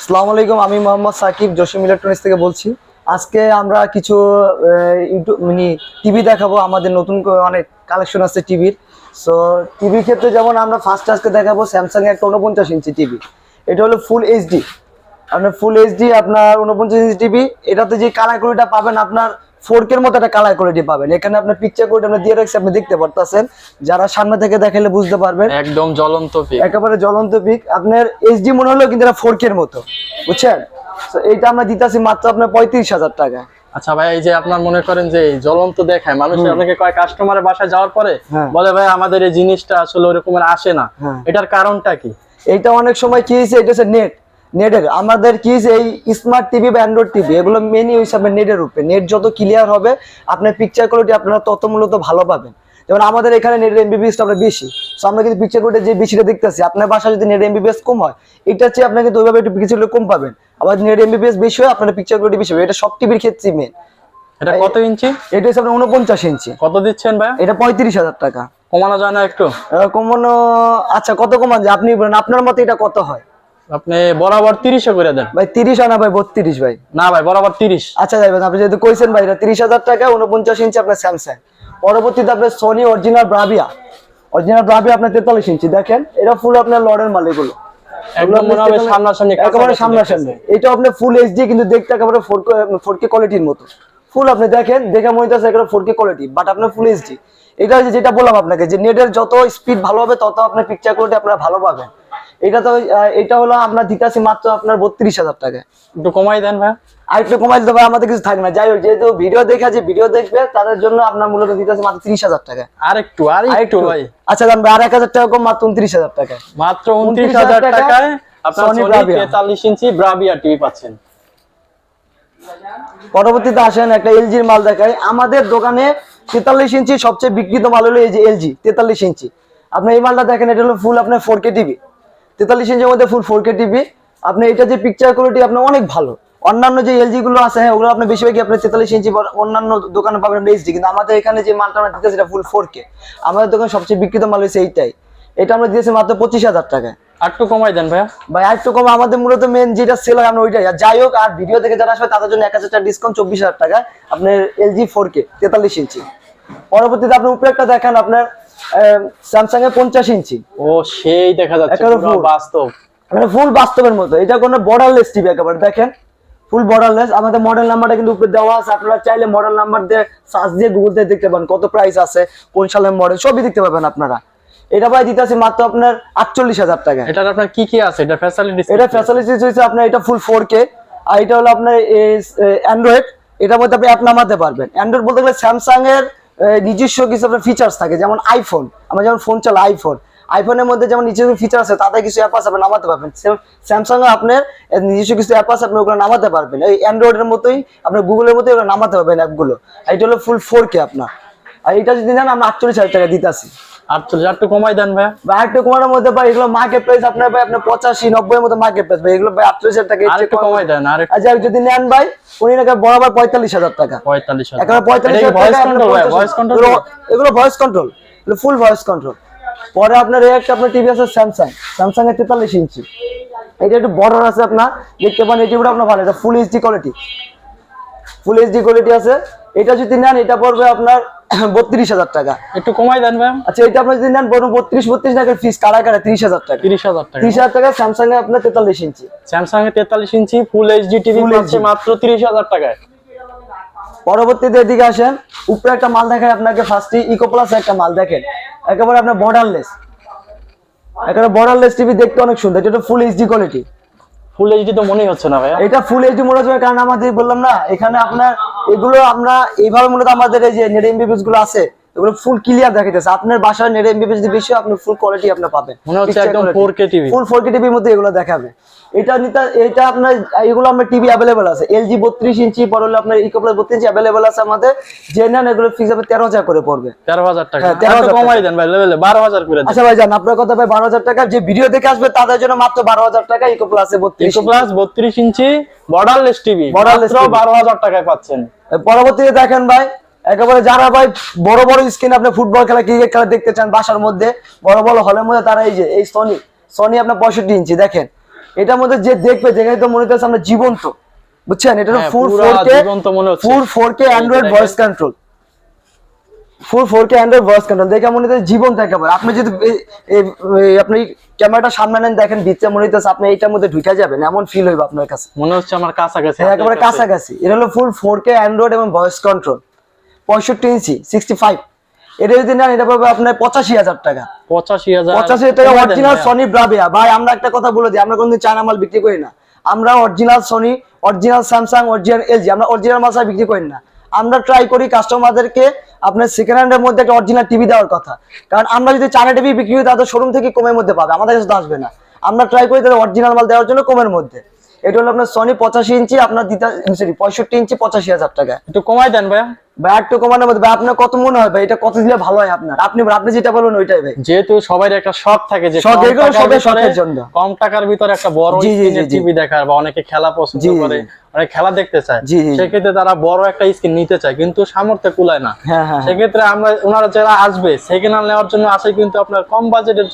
আসসালামু আলাইকুম, আমি মোহাম্মদ সাকিব জসিম ইলেকট্রনিক্স থেকে বলছি। আজকে আমরা কিছু ইউটিউব টিভি দেখাবো। আমাদের নতুন অনেক কালেকশন আছে টিভির। সো টিভির ক্ষেত্রে যেমন আমরা ফার্স্ট আজকে দেখাবো স্যামসাং এর একটা 49 ইঞ্চি টিভি। এটা হলো ফুল এইচডি। আপনার ফুল এইচডি আপনার 49 ইঞ্চি টিভি। এটাতে যে কালার কোয়ালিটিটা পাবেন আপনার 4K এর মতো একটা কালার কোয়ালিটি পাবেন। এখানে আপনার পিকচার কোয়ালিটি আমরা দিয়ে রাখছি, আপনি দেখতে পারতেছেন। যারা সামনে থেকে দেখালে বুঝতে পারবেন, একদম জ্বলন্ত পিক, একেবারে জ্বলন্ত পিক। আপনার এইচডি মনে হলো কিন্তু এটা 4K এর মতো, বুঝছেন? তো এইটা আমরা দিতেছি মাত্র আপনার 35,000 টাকা। আচ্ছা ভাই, এই যে আপনার মনে করেন যে জ্বলন্ত দেখায় মানুষ, আপনাকে কয় কাস্টমারের বাসায় যাওয়ার পরে বলে ভাই আমাদের এই জিনিসটা আসলে ওরকমের আসে না, এটার কারণটা কি? এইটা অনেক সময় কি হয়েছে, এটা হচ্ছে নেটের আমাদের কি এই স্মার্ট টিভি বা অ্যান্ড্রয়েড টিভি এগুলো মেনই হিসাবে নেটের উপরে। নেট যত ক্লিয়ার হবে আপনার পিকচার কোয়ালিটি আপনারা তত মূলত ভালো পাবেন। যেমন আমাদের এখানে নেটের এমবিপিএসটা আমরা বেশি, সো আমরা কিন্তু পিকচার কোয়ালিটি যে বেশিটা দেখতেছি। আপনার বাসায় যদি নেট এমবিপিএস কম হয়, এটা হচ্ছে আপনার কিন্তু ওইভাবে একটু পিকচার কম পাবেন। আবার নেট এমবিপিএস বেশি হয় আপনার পিকচার কোয়ালিটি বেশি হবে। এটা সব টিভির ক্ষেত্রে মেন। এটা কত ইঞ্চি? এটা হচ্ছে আপনার 49 ইঞ্চি। কত দিচ্ছেন ভাই? এটা 35,000 টাকা। কমানো যায় না একটু? কমানো, আচ্ছা কত কমান যায় আপনি বলেন, আপনার মতে এটা কত হয়? আপনি বরাবর 30 করে দেন ভাই। 30 আনা ভাই, 32 ভাই। না ভাই, বরাবর 30। আচ্ছা যাইবেন, আপনি যেহেতু কইছেন ভাই এটা 30,000 টাকা 49 ইঞ্চি আপনার স্যামসাং। পরবর্তীতে আপনার সোনি অরিজিনাল ব্রাভিয়া আপনার 43 ইঞ্চি। দেখেন এটা ফুল আপনার লর্ডের মাল, এগুলো একদম মনে হবে সামনাসামনি, একেবারে সামনাসামনি। এটা আপনার ফুল এইচডি কিন্তু দেখতে একেবারে 4K কোয়ালিটির মতো। ফুল আপনি দেখেন, দেখে মনে হচ্ছে একেবারে 4K কোয়ালিটি, বাট আপনার ফুল এইচডি। এটা যেটা বললাম আপনাকে যে নেটের যত স্পিড ভালো হবে তত আপনার পিকচার কোয়ালিটি আপনারা ভালো পাবেন। এটা হলো আপনার দিতাছি মাত্র আপনার 32,000 টাকা। একটু কমাই দেন ভাই। আর একটু কমাই দিতে ভাই, আমাদের কিছু থাকবে না। যাই হোক, যেহেতু ভিডিও দেখবে তাদের জন্য আপনার মূলত দিতেছি মাত্র 30,000 টাকা। আর একটু ভাই। আচ্ছা জান ভাই, আর 1,000 টাকা কম, মাত্র 29,000 টাকা। মাত্র 29,000 টাকায় আপনারা সনি 43 ইঞ্চি ব্রাভিয়া টিভি পাচ্ছেন। পরবর্তীতে আসেন একটা এলজির মাল দেখাই। আমাদের দোকানে 43 ইঞ্চি সবচেয়ে বিক্রিত মাল হলো এই যে এলজি 43 ইঞ্চি। আপনি এই মালটা দেখেন, এটা হলো ফুল আপনার 4K টিভি। 43 ইঞ্চির মধ্যে ফুল 4K টিভি। আপনি এটা যে পিকচার কোয়ালিটি আপনার অনেক ভালো। অন্যান্য যে এলজি গুলো আছে, হ্যাঁ ওগুলো আপনি বেশিরভাগই আপনার 43 ইঞ্চি, অন্যান্য দোকানে পাবেন এইচডি, কিন্তু আমাদের এখানে যে মালটা আমরা দিতেছি এটা ফুল 4K। আমাদের দোকানে সবচেয়ে বিক্রিত মাল হচ্ছে এইটাই। এটা আমরা দিয়েছি মাত্র 25,000 টাকায়। আর একটু কমাই দেন ভাইয়া। ভাই আর একটু কম, আমাদের মূলত মেন যেটা সেল হয় আমরা ওইটাই। আর যাই হোক, আর ভিডিও দেখে যারা আসবে তাদের জন্য 1,000 টাকা ডিসকাউন্ট, 24,000 টাকা আপনার এলজি 4K 43 ইঞ্চি। পরবর্তীতে আপনি উপরে একটা দেখেন আপনার স্যামসাং এর 50 ইঞ্চি। ও সেই দেখা যাচ্ছে পুরো বাস্তব, মানে ফুল বাস্তবের মতো। এটা কোনো বর্ডারলেস টিভি, একেবারে দেখেন ফুল বর্ডারলেস। আমাদের মডেল নাম্বারটা কিন্তু উপরে দেওয়া আছে, আপনারা চাইলে মডেল নাম্বার দিয়ে সার্চ দিয়ে গুগল থেকে দেখতে পাবেন কত প্রাইস আছে, কোন সালের মডেল, সবই দেখতে পাবেন আপনারা। এটা ভাই দিতেছি মাত্র আপনার 48,000 টাকা। এটা আপনার কি কি আছে? এটা ফ্যাসিলিটিস হচ্ছে আপনার এটা ফুল 4K। আর এটা হলো আপনার অ্যান্ড্রয়েড। এটার মধ্যে আপনি অ্যাপ নামাতে পারবেন। অ্যান্ড্রয়েড বলতে গেলে স্যামসাং এর নিজস্ব কিছু ফিচার্স থাকে, যেমন আইফোন, আমরা যেমন ফোন চালাই আইফোনের মধ্যে যেমন নিজস্ব ফিচার আছে, তাতে কিছু অ্যাপ আছে আপনি নামাতে পারবেন। স্যামসাং এ আপনার নিজস্ব কিছু অ্যাপ আছে, আপনি ওগুলো নামাতে পারবেন। এই অ্যান্ড্রয়েডের মতোই আপনার গুগলের মতোই ওগুলো নামাতে পারবেন অ্যাপগুলো। এটা হলো ফুল 4K আপনার। আর এটা যদি নেন আমরা 48,000 টাকা দিতেছি। 48,000 টাকা কমাই দেন ভাই। একটু কমানোর মধ্যে ভাই, এগুলো মার্কেট প্রাইস আপনার ভাই আপনার 85-90 এর মতো মার্কেট প্রাইস ভাই। এগুলো ভাই 48,000 টাকা একটু কমাই দেন। আর আচ্ছা যদি নেন ভাই, উনি নাকি বরাবর 45,000 টাকা। 45,000 এখানে 45,000 টাকা ভয়েস কন্ট্রোল, এগুলো ভয়েস কন্ট্রোল, ফুল ভয়েস কন্ট্রোল। পরে আপনার এই একটা আপনার টিভি আছে স্যামসাং এর 43 ইঞ্চি। এটা একটু বড় আছে, আপনার দেখতে পান। এই টিভিটা আপনার ভালো, এটা ফুল এইচডি কোয়ালিটি আছে। এটা যদি নেন এটা পড়বে আপনার 32,000 টাকা। একটু কমাই দেন ভাই। আচ্ছা এটা আপনি যদি নেন 32 টাকা ফিস কাটা 30,000 টাকা। 30,000 টাকা স্যামসাং এ আপনার 43 ইঞ্চি। স্যামসাং এর 43 ইঞ্চি ফুল এইচডি টিভি পাচ্ছে মাত্র 30,000 টাকায়। পরবর্তীতে এদিকে আসেন, উপরে একটা মাল দেখায় আপনাকে। ফার্স্টে ইকো প্লাস একটা মাল দেখেন, একেবারে আপনার বর্ডারলেস টিভি, দেখতে অনেক সুন্দর। এটা full HD quality. Full HD তো মনেই হচ্ছে না ভাই। এটা ফুল এইচডি মনে হচ্ছে কারণ আমাদের বললাম না, এখানে আপনার এগুলো আমরা এইভাবে মূলত আমাদের এই যে নেট এমবিপিএস গুলো আছে এগুলো ফুল ক্লিয়ার দেখাইতেছে। আপনার বাসায় নেট এমবিপিএস যদি বেশি আপনি ফুল কোয়ালিটি আপনি পাবেন, মনে হচ্ছে একদম 4K টিভি, ফুল 4K টিভির মধ্যে এগুলো দেখাবে। এটা আপনার এগুলো আমরা টিভি अवेलेबल আছে। এলজি 32 ইঞ্চি, পর হলো আপনার ইকো প্লাস 32 ইঞ্চি अवेलेबल আছে আমাদের। জেনারেল এগুলো ফিক্স হবে 13,000 করে পড়বে। 13,000 টাকা। একটু কমাই দেন ভাই, লেভেলে 12,000 করে দেন। আচ্ছা ভাই জান, আপনার কথা ভাই 12,000 টাকা। যে ভিডিও দেখে আসবে তাদের জন্য মাত্র 12,000 টাকা ইকো প্লাস 32 ইঞ্চি বর্ডারলেস টিভি মাত্র 12,000 টাকায় পাচ্ছেন। পরবর্তীতে দেখেন ভাই, একেবারে যারা ভাই বড় বড় স্ক্রিন আপনি ফুটবল খেলা, ক্রিকেট খেলা দেখতে চান বাসার মধ্যে, বড় বড় হলের মধ্যে, তারা এই যে এই সোনি আপনার 65 ইঞ্চি দেখেন এটার মধ্যে যে দেখবে দেখে তো মনে হচ্ছে আমরা জীবন্ত, বুঝছেন? এটা ফুল 4K জীবন্ত মনে হচ্ছে, ফুল 4K অ্যান্ড্রয়েড ভয়েস কন্ট্রোল, ফুল 4K অ্যান্ড্রয়েড ভয়েস কন্ট্রোল দেখে মনে হচ্ছে জীবন্ত একেবারে। আপনি যদি আপনি ক্যামেরাটা সামনে নেন দেখেন ভিতরে মনে হচ্ছে আপনি এইটার মধ্যে ঢুকে যাবেন, এমন ফিল হইবে আপনার কাছে, মনে হচ্ছে আমার কাছাকাছি, একেবারে কাছাকাছি। এটা হলো ফুল 4K অ্যান্ড্রয়েড এবং ভয়েস কন্ট্রোল, 65 ইঞ্চি 65। এটা যদি নেন এটা পাবে আপনার 85,000 টাকা। 85,000 টাকা অরিজিনাল সনি ব্রাভিয়া। ভাই আমরা একটা কথা বলে দিই, আমরা কোনদিন চায়না মাল বিক্রি করি না। আমরা original Sony, original Samsung, original LG, আমরা অরিজিনাল মাল বিক্রি করি না। আমরা ট্রাই করি কাস্টমারদেরকে আপনার সেকেন্ড হ্যান্ডের মধ্যে একটা অরিজিনাল টিভি দেওয়ার কথা, কারণ আমরা যদি চায়না টিভি বিক্রি করি তাদের শোরুম থেকে কমের মধ্যে পাবে, আমাদের কাছে তো আসবে না। আমরা ট্রাই করি তাদের অরিজিনাল মাল দেওয়ার জন্য কমের মধ্যে। এটা হলো আপনার সনি 85 ইঞ্চি, আপনার দিতে সরি 65 ইঞ্চি 85,000 টাকা। একটু কমাই দেন ভাইয়া। ভাই একটু কমানোর মধ্যে ভাই আপনার কত মনে হয় ভাই এটা কত দিলে ভালো হয় আপনার? আপনি যেটা বলবেন ওইটাই ভাই। যেহেতু সবাই একটা শখ থাকে যে শখ, এগুলো সবাই শখের জন্য, কম টাকার ভিতরে একটা বড় স্ক্রিনের টিভি দেখার, বা অনেকে খেলা পছন্দ করে, অনেকে খেলা দেখতে চায়, সেক্ষেত্রে তারা বড় একটা স্ক্রিন নিতে চায় কিন্তু সামর্থ্য কুলায় না। সেক্ষেত্রে আমরা ওনারা যারা আসবে সেকেন্ড হ্যান্ড নেওয়ার জন্য আসে, কিন্তু আপনার কম বাজেটের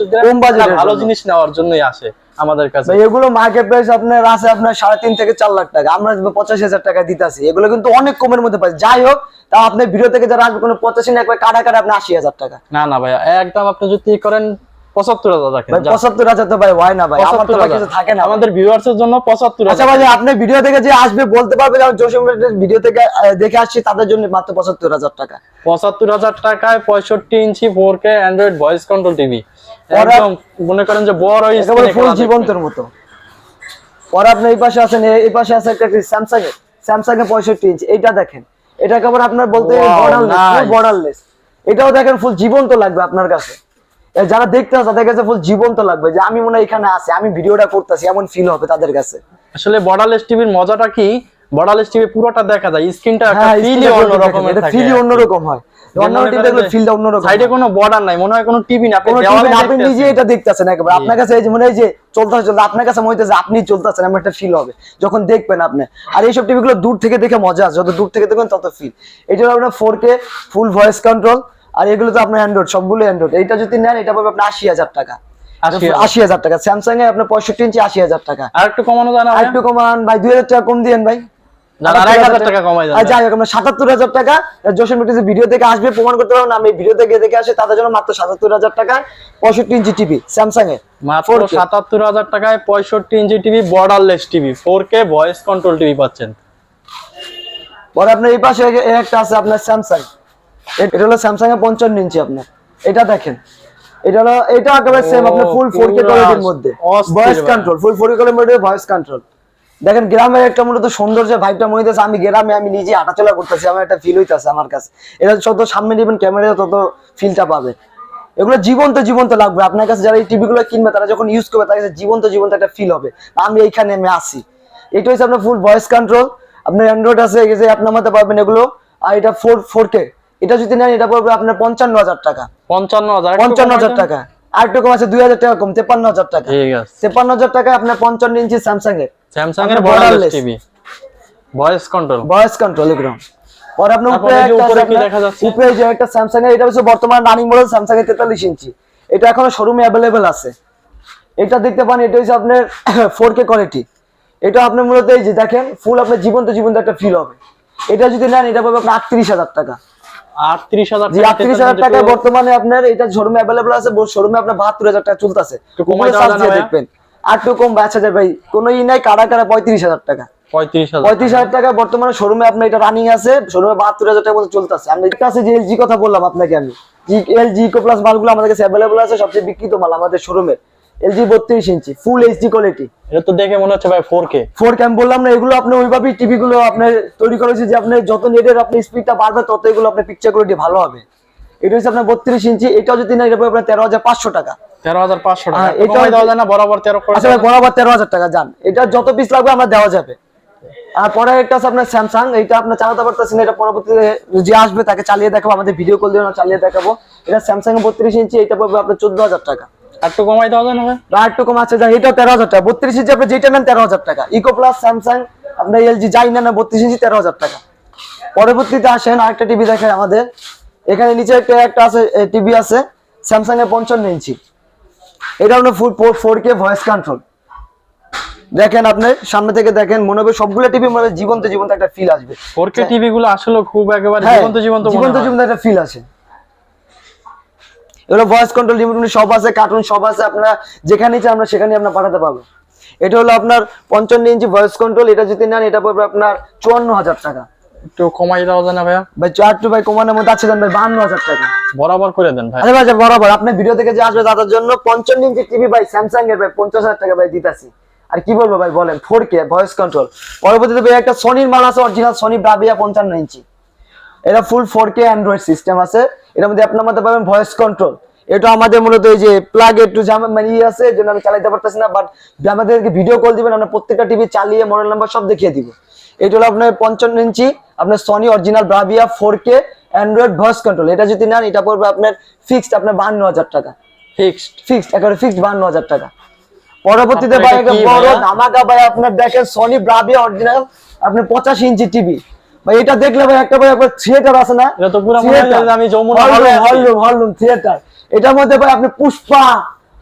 ভালো জিনিস নেওয়ার জন্যই আসে আমাদের কাছে। এগুলো মার্কেট প্রাইস আপনার আছে আপনার 3.5 থেকে 4 লাখ টাকা, আমরা 85,000 টাকা দিতেছি। এগুলো কিন্তু অনেক কমের মধ্যে পাই। যাই হোক, তা আপনি ভিডিও থেকে যারা আসবে কোনো 85 না একবার কাটা কাটা আপনি 80,000 টাকা। না না ভাইয়া, একদম আপনি যদি করেন 75,000 টাকা। ভাই 75,000 তো ভাই হয় না ভাই, আমার তো কিছু থাকে না আমাদের ভিউয়ার্সের জন্য 75,000। আচ্ছা ভাই, আপনি ভিডিও থেকে যে আসবে বলতে পারবে যে জোশী মিলের ভিডিও থেকে দেখে আসছি, তাদের জন্য মাত্র 75,000 টাকা। 75,000 টাকায় 65 ইঞ্চি 4K Android voice control TV, একদম মনে করেন যে বড় একেবারে ফুল জীবন্তের মতো। পরে আপনি এই পাশে আছেন, এই পাশে আছে একটা স্যামসাং এর 65 ইঞ্চি, এইটা দেখেন, এটা একেবারে আপনার বলতে বর্ডারলেস। এটাও দেখেন ফুল জীবন্ত লাগবে আপনার কাছে, যারা দেখতে আসে তাদের কাছে ফুল জীবন্ত লাগবে, যে আমি মনে হয় এখানে আছি, আমি ভিডিওটা করতেছি, এমন ফিল হবে তাদের কাছে। আসলে বর্ডারলেস টিভির মজাটা কি, বর্ডারলেস টিভি পুরোটা দেখা যায়, স্ক্রিনটা একটা ফিলই অন্যরকম, এটা ফিলই অন্যরকম হয়। সাইডে কোনো বর্ডার নাই, মনে হয় কোনো টিভি না, আপনি নিজে এটা দেখতেছেন একেবারে আপনার কাছে, এই যে মনে হয় যে চলতেছে, আপনার কাছে মনে হচ্ছে আপনি চলতেছেন, এমন একটা ফিল হবে যখন দেখবেন আপনি। আর এইসব টিভি গুলো দূর থেকে দেখে মজা আছে, যত দূর থেকে দেখবেন তত ফিল। এটা হলো আপনার 4K ফুল ভয়েস কন্ট্রোল, আর এগুলো তো আপনার অ্যান্ড্রয়েড, সবগুলো অ্যান্ড্রয়েড। এইটা যদি নেন এটা পাবে আপনার 80,000 টাকা। 80,000 টাকা স্যামসাং এ আপনার 65 ইঞ্চি 80,000 টাকা। আর একটু কমানো যায় না? আর একটু কমান ভাই, 2,000 টাকা কম দিয়েন ভাই। 1,000 টাকা কমাই দেন। যাই হোক, আমরা 77,000 টাকা। জোশী মিলের ভিডিও থেকে আসবে প্রমাণ করতে পারবেন, আমি ভিডিও থেকে দেখে আসে তাদের জন্য মাত্র 77,000 টাকা 65 ইঞ্চি টিভি স্যামসাং এর, মাত্র 77,000 টাকায় 65 inch TV, borderless TV, 4K voice control TV পাচ্ছেন। পরে আপনার এই পাশে একটা আছে আপনার স্যামসাং, এটা হলো স্যামসাং এর 55 ইঞ্চি আপনার, এটা দেখেন, এটা হলো এটা একেবারে সেম আপনার ফুল 4K কোয়ালিটির মধ্যে ভয়েস কন্ট্রোল, ফুল 4K কোয়ালিটির মধ্যে ভয়েস কন্ট্রোল। দেখেন গ্রামের একটা মূলত সৌন্দর্য ভাইবটা মনে হইতেছে, আমি গ্রামে আমি নিজে হাঁটাচলা করতেছি, আমার একটা ফিল হইতেছে আমার কাছে। এটা যত সামনে নেবেন ক্যামেরা তত ফিলটা পাবে। এগুলো জীবন্ত জীবন্ত লাগবে আপনার কাছে, যারা এই টিভি গুলো কিনবে তারা যখন ইউজ করবে তার কাছে জীবন্ত জীবন্ত একটা ফিল হবে, আমি এইখানে আমি আসি। এটা হচ্ছে আপনার ফুল ভয়েস কন্ট্রোল, আপনার অ্যান্ড্রয়েড আছে এই যে আপনার মধ্যে পাবেন এগুলো। আর এটা 4K, এটা যদি নেন এটা পড়বে আপনার 55,000 টাকা। 55,000 টাকা। আর একটু কম আছে 2,000 টাকা কম, 53,000 টাকা। 53,000 টাকা আপনার 55 ইঞ্চি স্যামসাং এর, স্যামসাং এর বর্ডারলেস টিভি ভয়েস কন্ট্রোল এগুলো। আর আপনার উপরে কি দেখা যাচ্ছে, উপরে যে একটা স্যামসাং এর, এটা হচ্ছে বর্তমান রানিং মডেল স্যামসাং এর 43 ইঞ্চি, এটা এখনো শোরুমে अवेलेबल আছে। এটা দেখতে পান, এটা হচ্ছে আপনার 4K কোয়ালিটি। এটা আপনি মূলত এই যে দেখেন ফুল আপনার জীবন্ত জীবন্ত একটা ফিল হবে। এটা যদি নেন এটা পাবে আপনার 38,000 টাকা। 38,000 টাকা বর্তমানে আপনার এটা শোরুমে अवेलेबल আছে, শোরুমে আপনার 72,000 টাকা চলতেছে। দেখবেন আর একটু কম বাঁচা যায় ভাই, কোনো নাই, কারা 35,000 টাকা। 35,000 টাকা বর্তমানে শোরুমে আপনার এটা রানিং আছে, শোরুমে 72,000 টাকা মতো চলতেছে। আমি কাছে যে এলজি কথা বললাম আপনাকে, আমি এলজি ইকো প্লাস মালগুলো আমাদের কাছে अवेलेबल আছে, সবচেয়ে বিক্রিত মাল আমাদের শোরুমে। এলজি 32 ইঞ্চি ফুল এইচডি কোয়ালিটি, এটা তো দেখে মনে হচ্ছে ভাই 4K আমি বললাম না, এগুলো আপনি ওইভাবেই টিভি গুলো আপনি তৈরি করেছে যে আপনি যত নেটের আপনি স্পিডটা বাড়বে তত এগুলো আপনার পিকচার কোয়ালিটি ভালো হবে। এটা হচ্ছে আপনার 32 ইঞ্চি, এটাও যদি না এটা আপনার 13,500 টাকা। 13,500 টাকা এটা দেওয়া যায় না বরাবর 13 করে? আচ্ছা বরাবর 13,000 টাকা যান, এটা যত পিস লাগবে আমরা দেওয়া যাবে। আর পরে একটা আছে আপনার স্যামসাং, এটা আপনার চালাতে পারতেছেন, এটা পরবর্তীতে যে আসবে তাকে চালিয়ে দেখাবো, আমাদের ভিডিও কল দিয়ে চালিয়ে দেখাবো। এটা স্যামসাং এর 32 ইঞ্চি, এটা পড়বে আপনার 14,000 টাকা। একটু কমাই দেওয়া যায় না? একটু কম আছে, এটা 13,000 টাকা। 32 ইঞ্চি আপনি যেটা নেন 13,000 টাকা। ইকো প্লাস স্যামসাং আপনার এলজি যাই নেন 32 ইঞ্চি 13,000 টাকা। পরবর্তীতে আসেন আরেকটা টিভি দেখায় আমাদের, এখানে নিচে একটা আছে টিভি আছে স্যামসাং এর 55 ইঞ্চি, এটা আপনার ফুল 4K ভয়েস কন্ট্রোল। দেখেন আপনি সামনে থেকে দেখেন, মনে হবে সবগুলো টিভি মনে জীবন্ত জীবন্ত একটা ফিল আসবে। 4K টিভি গুলো আসলে খুব একেবারে জীবন্ত জীবন্ত একটা ফিল আসে। এগুলো ভয়েস কন্ট্রোল, রিমোট সব আছে, কার্টুন সব আছে, আপনারা যেখানে চান আমরা সেখানে আপনারা পাঠাতে পারবো। এটা হলো আপনার 55 ইঞ্চি ভয়েস কন্ট্রোল, এটা যদি নেন এটা পড়বে আপনার 54,000 টাকা। একটু কমাই দেওয়া যায় না ভাইয়া? ভাই 4 ভাই কমানোর মধ্যে আছে ভাই 52,000 টাকা। বরাবর করে দেন ভাই। আরে ভাই বরাবর আপনি ভিডিও থেকে যে আসবে তাদের জন্য 55 ইঞ্চি টিভি ভাই স্যামসাং এর ভাই 50,000 টাকা ভাই দিতাছি। আর কি বলবো ভাই বলেন, 4K ভয়েস কন্ট্রোল। পরবর্তীতে ভাই একটা সনির মাল আছে, অরিজিনাল সনি ব্রাভিয়া 55 ইঞ্চি, এটা ফুল 4K অ্যান্ড্রয়েড সিস্টেম আছে। এটার মধ্যে আপনার মধ্যে পাবেন ভয়েস কন্ট্রোল। এটা আমাদের মূলত এই যে প্লাগ একটু মানে আছে, এর জন্য আমি চালাতে পারতেছি না, বাট আমাদেরকে ভিডিও কল দিবেন, আমরা প্রত্যেকটা টিভি চালিয়ে মডেল নাম্বার সব দেখিয়ে দিব। এটা হলো আপনার 55 ইঞ্চি আপনার Sony original Bravia 4K Android voice control. এটা যদি নেন এটা পড়বে আপনার ফিক্সড আপনার 52,000 টাকা। ফিক্সড একেবারে ফিক্সড 52,000 টাকা। পরবর্তীতে ভাই একটা বড় ধামাকা ভাই আপনার দেখেন সনি ব্রাভিয়া অরিজিনাল আপনার 85 ইঞ্চি টিভি ভাই। এটা দেখলে ভাই একটা ভাই আপনার থিয়েটার আছে না, এটা তো পুরো মনে হয় আমি যমুনা হলরুম থিয়েটার। এটার মধ্যে ভাই আপনি পুষ্পা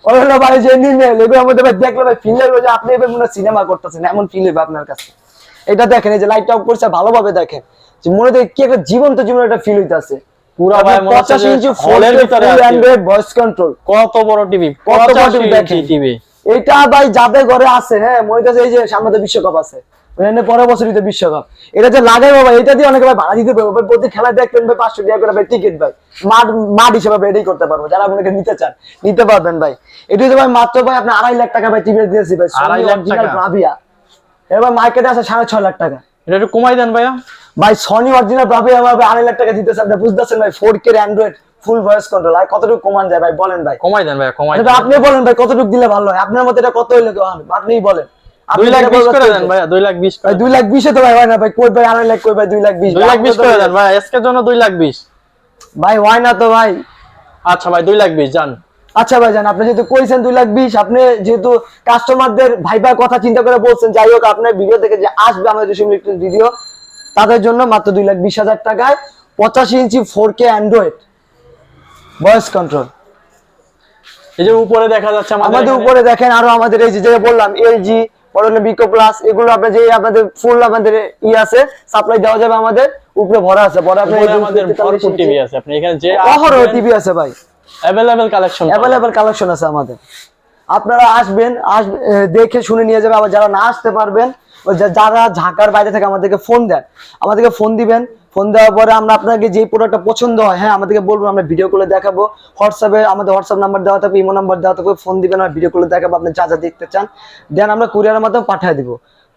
ওগুলো ভাই যে নিমেল এগুলোর মধ্যে ভাই দেখলে ভাই ফিল হবে যে আপনি এবার মনে সিনেমা করতেছেন, এমন ফিল হবে আপনার কাছে। এটা দেখেন এই যে লাইট অফ করছে ভালোভাবে দেখেন, যে মনে হয় কি একটা জীবন্ত জীবন একটা ফিল হইতাছে। পুরো ভাই 85 ইঞ্চি ফুল অ্যান্ড্রয়েড ভয়েস কন্ট্রোল, কত বড় টিভি, কত বড় টিভি। এটা ভাই যাদের ঘরে আছে হ্যাঁ মনে হইতাছে এই যে সামনে তো বিশ্বকাপ আছে, মানে পরের বছরই তো বিশ্বকাপ, এটা যে লাগাই বাবা এটা দিয়ে অনেকে ভাই ভাড়া দিতে পারবো ভাই, প্রতি খেলা দেখবেন ভাই 500 টাকা করে ভাই টিকিট ভাই, মাঠ হিসেবে এটাই করতে পারবো। যারা আপনাকে নিতে চান নিতে পারবেন ভাই। এটা তো ভাই মাত্র ভাই আপনি 2.5 লাখ টাকা ভাই টিভি দিয়েছি ভাই, 2.5 লাখ টাকা ব্রাভিয়া। এবার মার্কেটে আছে 6.5 লাখ টাকা। এটা একটু কমাই দেন ভাইয়া। ভাই সনি অরিজিনাল ব্রাভিয়া ভাই 2.5 লাখ টাকা দিতেছে, আপনি বুঝতেছেন ভাই 4K অ্যান্ড্রয়েড ফুল ভয়েস কন্ট্রোল। আর কতটুকু কমান যায় ভাই বলেন ভাই? কমাই দেন ভাই, কমাই দেন। আপনি বলেন ভাই কতটুকু দিলে ভালো হয়? আপনার মতে এটা কত হইলে হবে আপনিই বলেন। 2,20,000 করে দেন ভাই, 2,20,000 ভাই 2,20,000 তো ভাই হয় না ভাই, কই ভাই 2.5 লাখ কই ভাই 2,20,000 2,20,000 করে দেন ভাই, আজকের জন্য 2,20,000 ভাই হয় না তো ভাই। আচ্ছা ভাই 2,20,000 জান। আচ্ছা ভাই জান, আপনি যেহেতু কইছেন 2,20,000, আপনি যেহেতু কাস্টমারদের ভাইবার কথা চিন্তা করে বলছেন, যাই হোক আপনার ভিডিও থেকে যে আসবে আমাদের 200 মিনিটের ভিডিও তাদের জন্য মাত্র 2,20,000 টাকায় 85 ইঞ্চি 4K অ্যান্ড্রয়েড ভয়েস কন্ট্রোল। এই যে উপরে দেখা যাচ্ছে আমাদের উপরে দেখেন আরো আমাদের এই যে বললাম এলজি পরলে বিকো প্লাস, এগুলো আপনাদের যে আপনাদের ফুল আমাদের আছে সাপ্লাই দেওয়া যাবে, আমাদের উপরে ভরা আছে, ভরা আমাদের ভরপুর টিভি আছে। আপনি এখানে যে অহরহ টিভি আছে ভাই, अवेलेबल কালেকশন আছে আমাদের। আপনারা আসবেন, দেখে শুনে নিয়ে যাবেন। আবার যারা না আসতে পারবেন, যারা ঢাকার বাইরে থেকে আমাদেরকে ফোন দেন, আমাদেরকে ফোন দিবেন। ফোন দেওয়ার পরে আমরা আপনাকে যে প্রোডাক্টটা পছন্দ হয় হ্যাঁ আমাদেরকে বলবো, আমরা ভিডিও কলে দেখাবো। হোয়াটসঅ্যাপে আমাদের হোয়াটসঅ্যাপ নাম্বার দেওয়া থাকবে, ইমো নাম্বার দেওয়া থাকবে, ফোন দিবেন আর ভিডিও কলে দেখাবো আপনি যা যা দেখতে চান। দেন আমরা কুরিয়ারের মাধ্যমে পাঠিয়ে দিব।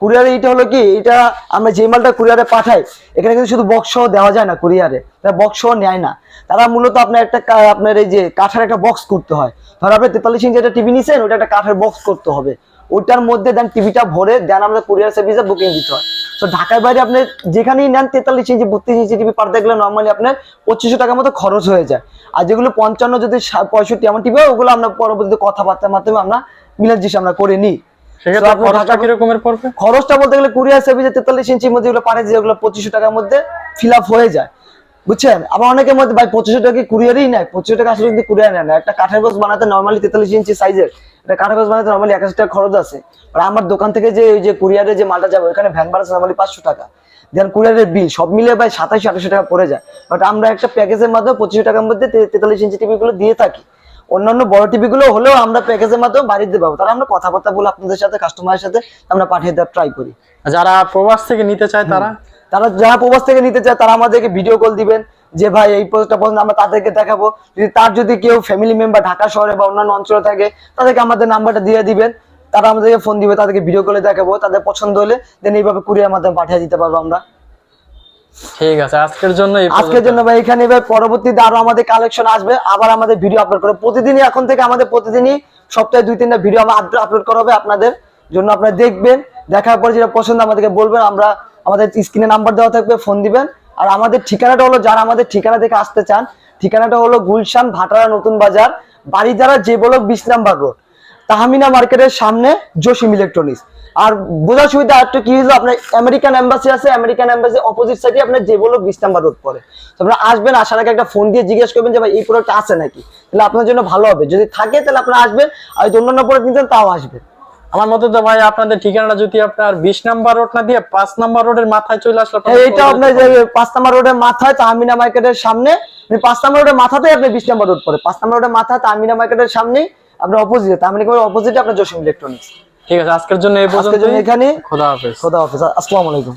কুরিয়ারে এটা হলো কি, এটা আমরা যে মালটা কুরিয়ারে পাঠাই এখানে কিন্তু শুধু বক্স সহ দেওয়া যায় না, কুরিয়ারে তারা বক্স সহ নেয় না। তারা মূলত আপনার একটা আপনার এই যে কাঠের একটা বক্স করতে হয়। ধর আপনি 43 ইঞ্চি একটা টিভি নিছেন, ওটা একটা কাঠের বক্স করতে হবে, ওটার মধ্যে দেন টিভিটা ভরে দেন আমরা কুরিয়ার সার্ভিসে বুকিং দিতে হয়। তো ঢাকার বাইরে আপনি যেখানেই নেন 43 ইঞ্চি 32 ইঞ্চি টিভি পার দেখলে নর্মালি আপনার 2500 টাকার মতো খরচ হয়ে যায়। আর যেগুলো 55 যদি 65 এমন টিভি হয় ওগুলো আমরা পরবর্তীতে কথাবার্তার মাধ্যমে আমরা মিলাজিস আমরা করে নিই। খরচটা বলতে গেলে কুরিয়ার সার্ভিসে 43 ইঞ্চির মধ্যে যেগুলো পারে যেগুলো 2500 টাকার মধ্যে ফিল আপ হয়ে যায়, বুঝছেন। আবার অনেকের মধ্যে ভাই 2500 টাকা কুরিয়ারই নেয়, 2500 টাকা আসলে কিন্তু কুরিয়ার নেয় না। একটা কাঠের বক্স বানাতে নর্মালি 43 ইঞ্চি সাইজের একটা কাঠের বক্স বানাতে নর্মালি 1000 টাকা খরচ আছে। আর আমার দোকান থেকে যে ওই যে কুরিয়ারে যে মালটা যাবে ওখানে ভ্যান ভাড়া নর্মালি 500 টাকা, দেন কুরিয়ারের বিল সব মিলে ভাই 2700-2800 টাকা পড়ে যায়। বাট আমরা একটা প্যাকেজের মাধ্যমে 2500 টাকার মধ্যে 43 ইঞ্চি টিভি গুলো দিয়ে থাকি। অন্যান্য বড় টিভি গুলো হলেও আমরা প্যাকেজের মাধ্যমে বাড়িতে পাবো, তাহলে আমরা কথাবার্তা বলে আপনাদের সাথে কাস্টমারের সাথে আমরা পাঠিয়ে দেওয়ার ট্রাই করি। যারা প্রবাস থেকে নিতে চায় যারা প্রবাস থেকে নিতে চায় তারা আমাদেরকে ভিডিও কল দিবেন যে ভাই এই প্রোডাক্টটা পছন্দ, আমরা তাদেরকে দেখাবো। যদি কেউ ফ্যামিলি মেম্বার ঢাকা শহরে বা অন্যান্য অঞ্চলে থাকে তাদেরকে আমাদের নাম্বারটা দিয়ে দিবেন, তারা আমাদেরকে ফোন দিবে, তাদেরকে ভিডিও কলে দেখাবো, তাদের পছন্দ হলে দেন এইভাবে কুরিয়ার মাধ্যমে পাঠিয়ে দিতে পারবো আমরা। ঠিক আছে আজকের জন্য ভাই এখানে ভাই পরবর্তীতে আরো আমাদের কালেকশন আসবে, আবার আমাদের ভিডিও আপলোড করে প্রতিদিনই, এখন থেকে আমাদের প্রতিদিনই সপ্তাহে 2-3টা ভিডিও আমরা আপলোড করা হবে আপনাদের জন্য। আপনারা দেখবেন, দেখার পর যেটা পছন্দ আমাদেরকে বলবেন, আমরা আমাদের স্ক্রিনে নাম্বার দেওয়া থাকবে, ফোন দিবেন। আর আমাদের ঠিকানাটা হলো, যারা আমাদের ঠিকানা দেখে আসতে চান, ঠিকানাটা হলো গুলশান ভাটারা নতুন বাজার, বাড়িধারা যে ব্লক 20 নাম্বার রোড, তাহমিনা মার্কেটের সামনে জসিম ইলেকট্রনিক্স। আর বোঝার সুবিধা একটু কি হলো, আপনার আমেরিকান এম্বাসি আছে, আমেরিকান এম্বাসি অপোজিট সাইডে আপনার যে ব্লক 20 নাম্বার রোড পড়ে। তো আপনারা আসবেন, আসার আগে একটা ফোন দিয়ে জিজ্ঞেস করবেন যে ভাই এই প্রোডাক্ট আছে নাকি, তাহলে আপনার জন্য ভালো হবে। যদি থাকে তাহলে আপনারা আসবেন, আর অন্যান্য প্রোডাক্ট নিতেন তাও আসবেন। আমার মতে তো ভাই আপনাদের ঠিকানাটা যদি আপনার 20 নাম্বার রোড না দিয়ে 5 নাম্বার রোডের মাথায় চলে আসলে এইটা আপনার যে 5 নাম্বার রোডের মাথায় তাহমিনা মার্কেটের সামনে, 5 নাম্বার রোডের মাথাতেই আপনি 20 নাম্বার রোড পড়ে, 5 নাম্বার রোডের মাথা তাহমিনা মার্কেটের সামনেই আপনার অপোজিটে, তাহমিনা মার্কেটের অপোজিটে আপনার জসিম ইলেকট্রনিক্স। ঠিক আছে, আজকের জন্য এই পর্যন্ত, এখানে খোদা হাফেজ। খোদা হাফেজ, আসসালামু আলাইকুম।